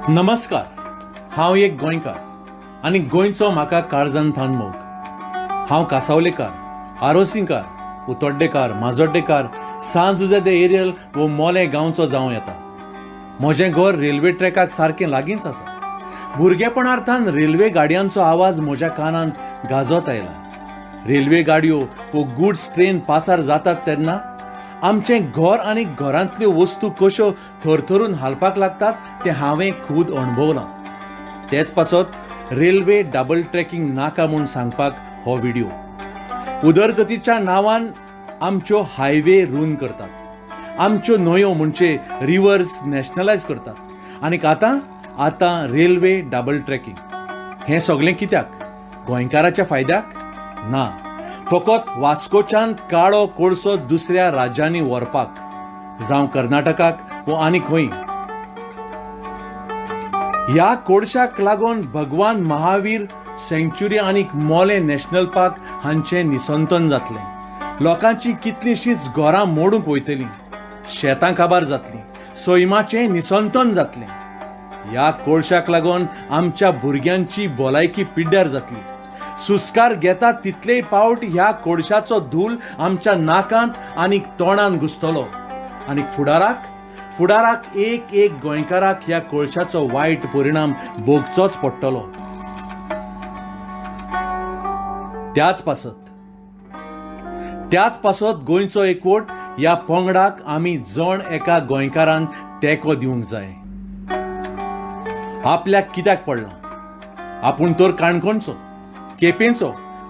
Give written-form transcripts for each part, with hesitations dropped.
नमस्कार. हांव एक गोंयकार आनी गोंयचो म्हाका काळजान थान मोग. हांव कासावलेकार, आरोसींकार, उतोड्डेकार, माजोड्डेकार, सांजुजेदे एरियल वो मोले गांवचो जावं येता. म्हजें घर रेल्वे ट्रॅकाक सारकें लागींच आसा. भुरगेपणार्थान रेल्वे गाडयांचो आवाज म्हज्या कानांत गाजत आयला. रेल्वे गाडयो वो गुड्स ट्रेन पासार जातात तेन्ना आमचें घर आनी घरांतल्यो वस्तू कश्यो थरथरून हालपाक लागतात तें हांवें खूद अणभवलां. तेच पासत रेल्वे डबल ट्रॅकिंग नाका म्हूण सांगपाक हो व्हिडिओ. उदरगतीच्या नांवान आमच्यो हायवे रून करतात, आमच्यो न्हंयो म्हणजे रिवर्स नॅशनलायज करतात आनी आतां रेल्वे डबल ट्रॅकिंग. हें सगळें कित्याक? गोंयकाराच्या फायद्याक? ना, फकत वास्कोच्यान काळो कोळसो दुसऱ्या राज्यांनी व्हरपाक, जावं कर्नाटकाक वा आनी खंय. ह्या कोळशाक लागून भगवान महावीर सँक्च्युरी आनी मोले नॅशनल पार्क हांचें निसंतन जातलें. लोकांची कितलींशींच घरां मोडूंक वयतलीं, शेतां काबार जातलीं, सैमाचें निसंतन जातलें. ह्या कोळशाक लागून आमच्या भुरग्यांची भलायकी पिड्ड्यार जातली. सुस्कार घेता तितलेय पावट ह्या कोळशाचो धूल आमच्या नाकांत आनी तोंडांत घुसतलो आनी फुडाराक एक गोंयकाराक ह्या कोळशाचो वायट परिणाम भोगचोच पडटलो. त्याच पासत गोंयचो एकवट ह्या पंगडाक आमी जण एका गोंयकारान तेंको दिवंक जाय. आपल्याक कित्याक पडलां? आपूण तर काणकोणचो, केपेंचो,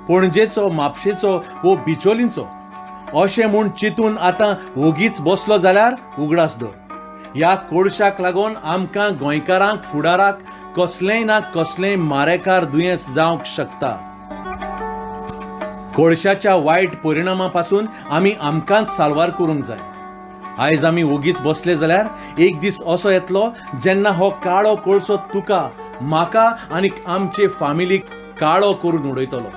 पणजेचो, म्हापशेचो वो बिचोलींचो अशें म्हूण चिंतून आतां ओगीच बसलो जाल्यार उगडास दवर. ह्या कोळशाक लागून आमकां गोंयकारांक फुडाराक कसलेंय ना कसलेंय मारेकार दुयेंस जावंक शकता. कोळशाच्या वायट परिणामा पासून आमी आमकांच साल्वार करूंक जाय. आयज आमी ओगीच बसले जाल्यार एक दीस असो येतलो जेन्ना हो काळो कोळसो तुका, म्हाका आनी आमचे फामिलीक काळो करून उडयतलो.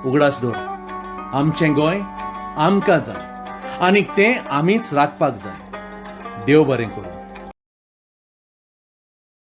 उगडास दवर. आमचें गोंय आमकां जाय आनी तें आमीच राखपाक जाय. देव बरें करूं.